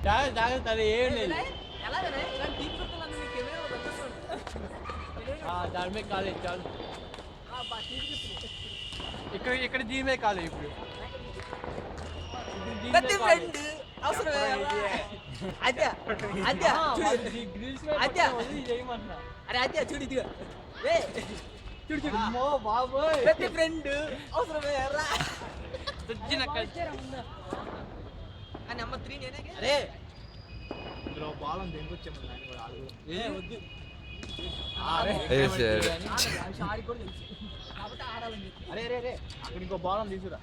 జాగ్రత్త అది ఏం లేదు. దాని మీద కాలేదు చాలు. ఇక్కడ దీని మీద కాలేదు ఇప్పుడు. అరే అదే చూడు ఇదిగా చూడు చూడు బాబోయ్ ప్రతి ఫ్రెండ్ అవసరమే అని అమ్మ 3 నేనే అరే ఇందులో బాల్ ఉంది ఇంకొచ్చాము నాని కూడా ఆడు వద్దు ఆడి కూడా తెలుసు కాబట్టి ఆడాలని చెప్పి అరే అరే అరే అక్కడ ఇంకో బాల్ ఉంది తీసుకురా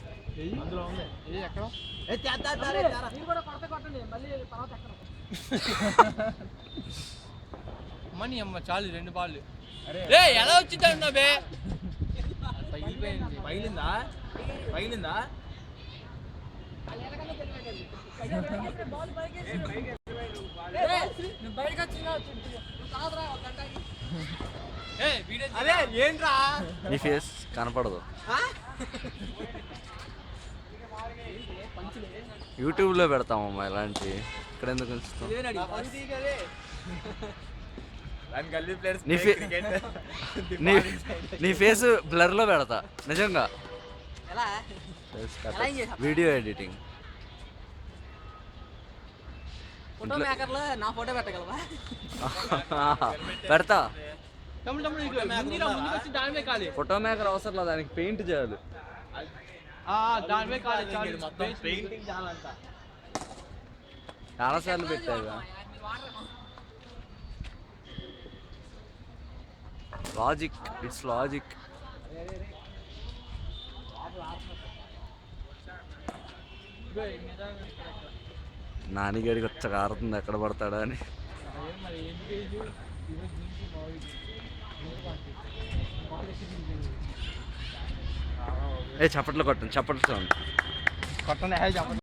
అందులో ఉంది ఎక్కడ మీరు కూడా కొట్టండి మళ్ళీ తర్వాత ఎక్కడ మనీ అమ్మ చాలు 2 బాల్. రే ఎలా వచ్చిందా బే పగిలిందా అదే ఏంట్రా నీ ఫేస్ కనపడదు. యూట్యూబ్లో పెడతామమ్మా ఇలాంటి. ఇక్కడ ఎందుకు ఉంచుతాం? నీ ఫేస్ బ్లర్లో పెడతా నిజంగా. వీడియో ఎడిటింగ్ ఫోటో మేకర్లో నా ఫోటో పెట్టగలవా? పెడతా. దాని మీద కాలేదు. ఫోటో మేకర్ అవసరం లేదు, దానికి పెయింట్ చేయాలి. దాని మీద కాలేదు మొత్తం పెయింటింగ్ చాలంట. చాలాసార్లు పెట్టాగా. Logic, it's logic. నానిగడికి వచ్చ కారుతుంది ఎక్కడ పడతాడా అని. చప్పట్లు కొట్టండి, చప్పట్లు కొట్టండి.